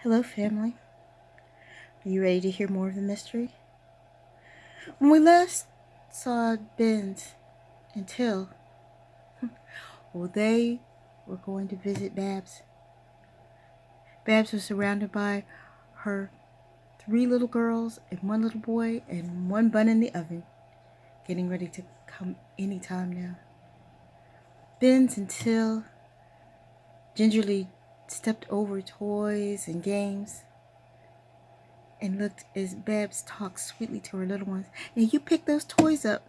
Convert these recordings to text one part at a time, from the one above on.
Hello, family. Are you ready to hear more of the mystery? When we last saw Bens and Teal, well, they were going to visit Babs. Babs was surrounded by her 3 little girls and 1 little boy and 1 bun in the oven, getting ready to come any time now. Bens and Teal gingerly stepped over toys and games and looked as Babs talked sweetly to her little ones. And you pick those toys up.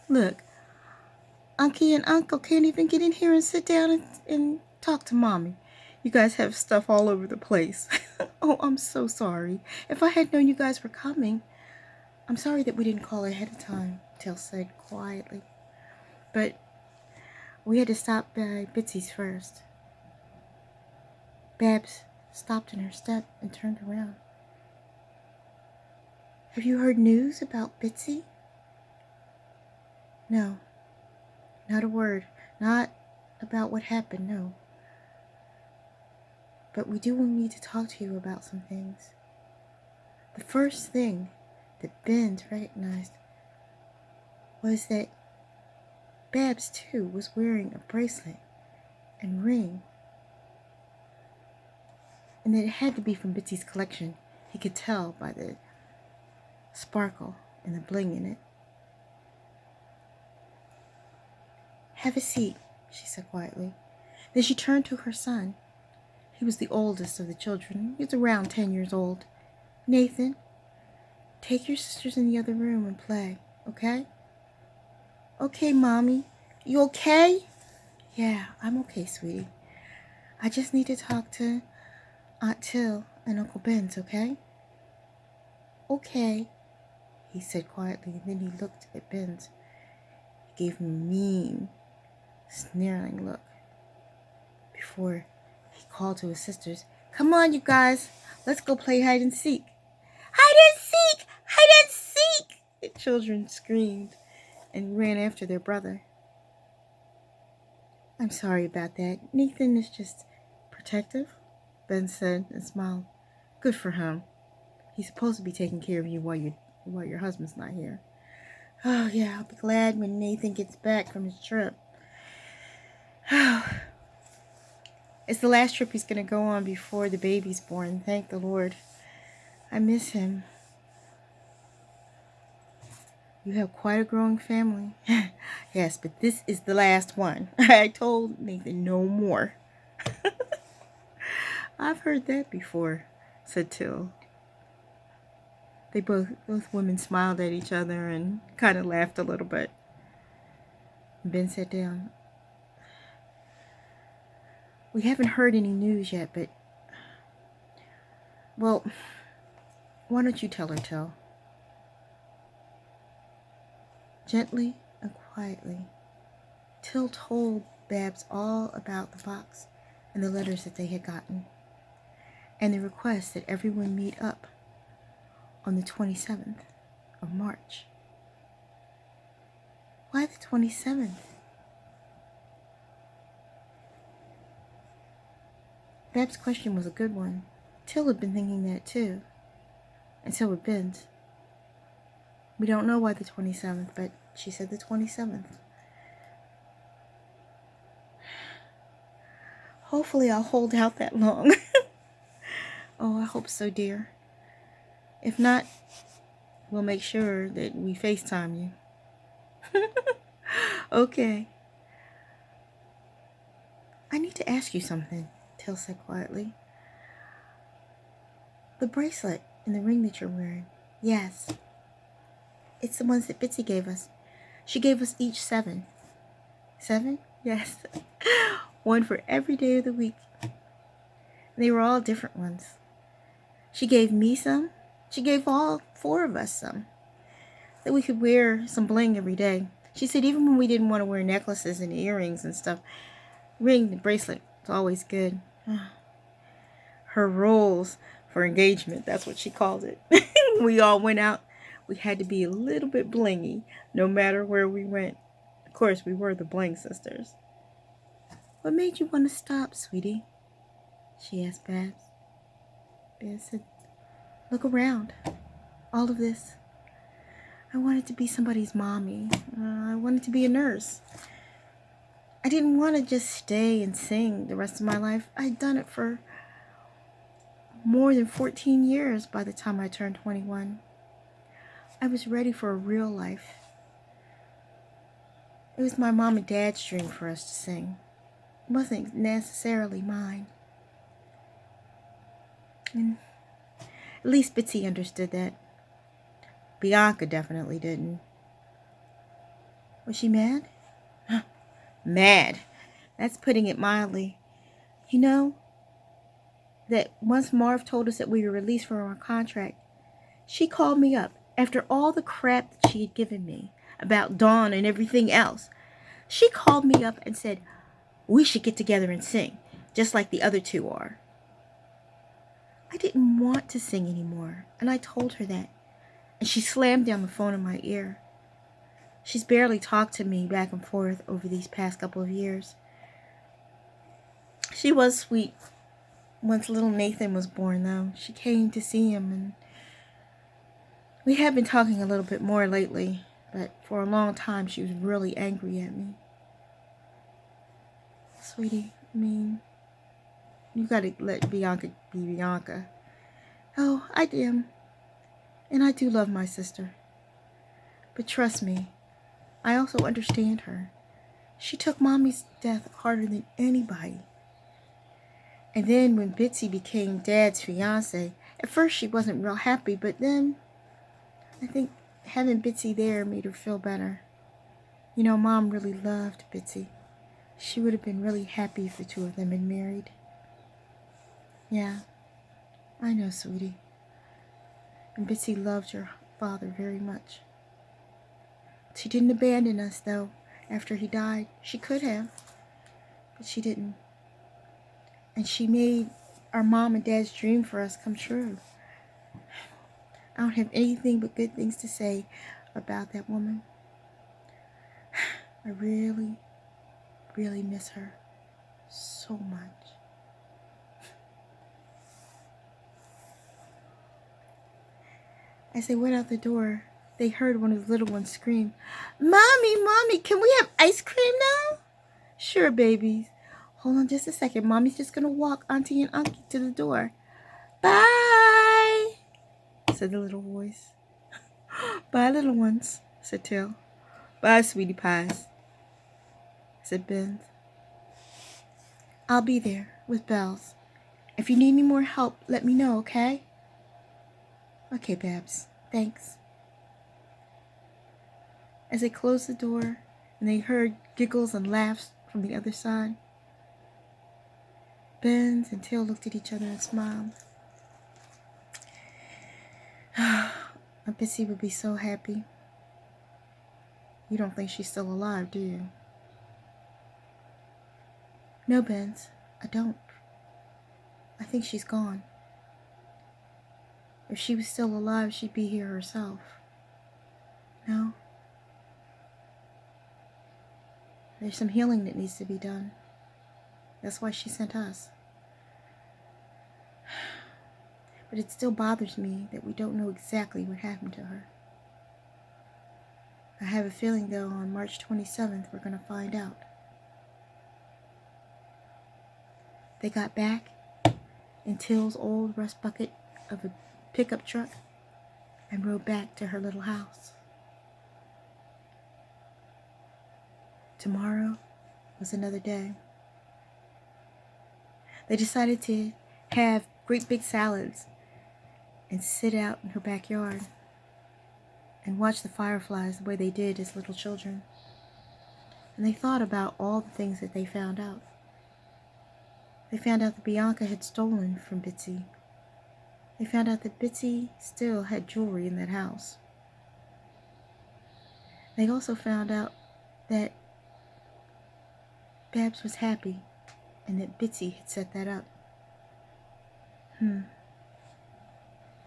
Look, Unky and Uncle can't even get in here and sit down and talk to Mommy. You guys have stuff all over the place. Oh, I'm so sorry. If I had known you guys were coming, I'm sorry that we didn't call ahead of time, Teal said quietly. But we had to stop by Bitsy's first. Babs stopped in her step and turned around. Have you heard news about Bitsy? No, not a word. Not about what happened, no. But we do need to talk to you about some things. The first thing that Bens recognized was that Babs, too, was wearing a bracelet and ring. And that it had to be from Bitsy's collection. He could tell by the sparkle and the bling in it. Have a seat, she said quietly. Then she turned to her son. He was the oldest of the children. He was around 10 years old. Nathan, take your sisters in the other room and play, okay? Okay, Mommy. You okay? Yeah, I'm okay, sweetie. I just need to talk to Aunt Teal and Uncle Bens, okay? Okay, he said quietly, and then he looked at Bens. He gave him a mean, sneering look before he called to his sisters. Come on, you guys. Let's go play hide and seek. Hide and seek! Hide and seek! The children screamed and ran after their brother. I'm sorry about that. Nathan is just protective, Ben said and smiled. Good for him. He's supposed to be taking care of you while your husband's not here. Oh, yeah, I'll be glad when Nathan gets back from his trip. It's the last trip he's going to go on before the baby's born. Thank the Lord. I miss him. You have quite a growing family. Yes, but this is the last one. I told Nathan no more. I've heard that before, said Teal. Both women smiled at each other and kind of laughed a little bit. Ben sat down. We haven't heard any news yet, but... Well, why don't you tell her, Teal? Gently and quietly, Teal told Babs all about the box and the letters that they had gotten, and the request that everyone meet up on the 27th of March. Why the 27th? Bab's question was a good one. Teal had been thinking that too, and so had Bens. We don't know why the 27th, but she said the 27th. Hopefully I'll hold out that long. Oh, I hope so, dear. If not, we'll make sure that we FaceTime you. Okay. I need to ask you something, Teal said quietly. The bracelet and the ring that you're wearing. Yes. It's the ones that Bitsy gave us. She gave us each 7. 7? Yes. One for every day of the week. They were all different ones. She gave me some. She gave all 4 of us some. That we could wear some bling every day. She said even when we didn't want to wear necklaces and earrings and stuff, ring, the bracelet, it's always good. Her rules for engagement, that's what she called it. We all went out. We had to be a little bit blingy, no matter where we went. Of course, we were the Bling sisters. What made you want to stop, sweetie? She asked Babs. Ben said, look around. All of this. I wanted to be somebody's mommy. I wanted to be a nurse. I didn't want to just stay and sing the rest of my life. I'd done it for more than 14 years by the time I turned 21. I was ready for a real life. It was my mom and dad's dream for us to sing. It wasn't necessarily mine. And at least Bitsy understood that. Bianca definitely didn't. Was she mad? Mad. That's putting it mildly. You know, that once Marv told us that we were released from our contract, she called me up after all the crap that she had given me about Dawn and everything else. She called me up and said, we should get together and sing, just like the other two are. I didn't want to sing anymore, and I told her that, and she slammed down the phone in my ear. She's barely talked to me back and forth over these past couple of years. She was sweet once little Nathan was born, though. She came to see him, and we have been talking a little bit more lately, but for a long time she was really angry at me. Sweetie, I mean, you gotta let Bianca be Bianca. Oh, I am. And I do love my sister. But trust me, I also understand her. She took Mommy's death harder than anybody. And then when Bitsy became Dad's fiance, at first she wasn't real happy, but then I think having Bitsy there made her feel better. You know, Mom really loved Bitsy. She would have been really happy if the two of them had married. Yeah, I know, sweetie. And Bitsy loved her father very much. She didn't abandon us, though, after he died. She could have, but she didn't. And she made our mom and dad's dream for us come true. I don't have anything but good things to say about that woman. I really, really miss her so much. As they went out the door, they heard one of the little ones scream, Mommy, Mommy, can we have ice cream now? Sure, babies. Hold on just a second. Mommy's just going to walk Auntie and Uncle to the door. Bye, said the little voice. Bye, little ones, said Teal. Bye, sweetie pies, said Bens. I'll be there with Bells. If you need any more help, let me know, okay? Okay, Babs. Thanks. As they closed the door and they heard giggles and laughs from the other side, Bens and Teal looked at each other and smiled. Bitsy would be so happy. You don't think she's still alive, do you? No, Bens, I don't. I think she's gone. If she was still alive, she'd be here herself. No? There's some healing that needs to be done. That's why she sent us. But it still bothers me that we don't know exactly what happened to her. I have a feeling, though, on March 27th, we're going to find out. They got back in Teal's old rust bucket of a pickup truck and rode back to her little house. Tomorrow was another day. They decided to have great big salads and sit out in her backyard and watch the fireflies the way they did as little children. And they thought about all the things that they found out. They found out that Bianca had stolen from Bitsy. They found out that Bitsy still had jewelry in that house. They also found out that Babs was happy and that Bitsy had set that up.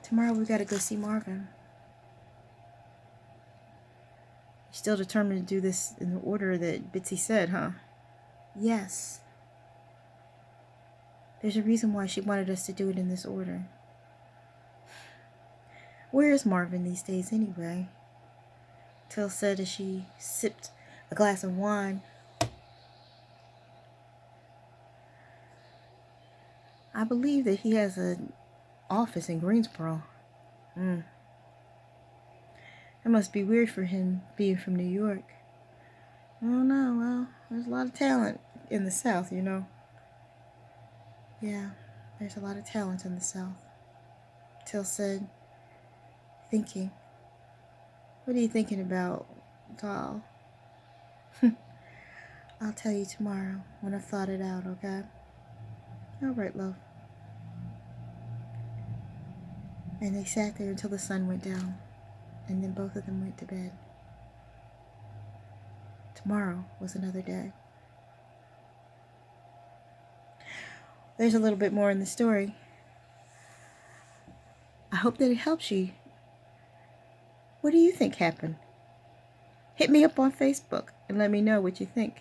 Tomorrow we gotta go see Marvin. You're still determined to do this in the order that Bitsy said, huh? Yes. There's a reason why she wanted us to do it in this order. Where is Marvin these days anyway? Teal said as she sipped a glass of wine. I believe that he has an office in Greensboro. It must be weird for him being from New York. I don't know. Well, there's a lot of talent in the South, you know. Yeah, there's a lot of talent in the South. Teal said, thinking. What are you thinking about, doll? I'll tell you tomorrow when I've thought it out, okay? All right, love. And they sat there until the sun went down, and then both of them went to bed. Tomorrow was another day. There's a little bit more in the story. I hope that it helps you. What do you think happened? Hit me up on Facebook and let me know what you think.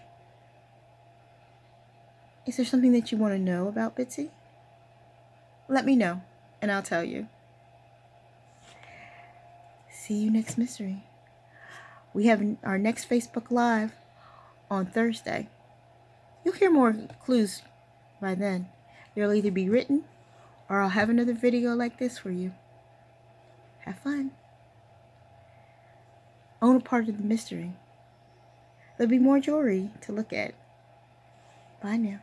Is there something that you want to know about Bitsy? Let me know, and I'll tell you. See you next mystery. We have our next Facebook Live on Thursday. You'll hear more clues by then. They'll either be written or I'll have another video like this for you. Have fun. Own a part of the mystery. There'll be more jewelry to look at. Bye now.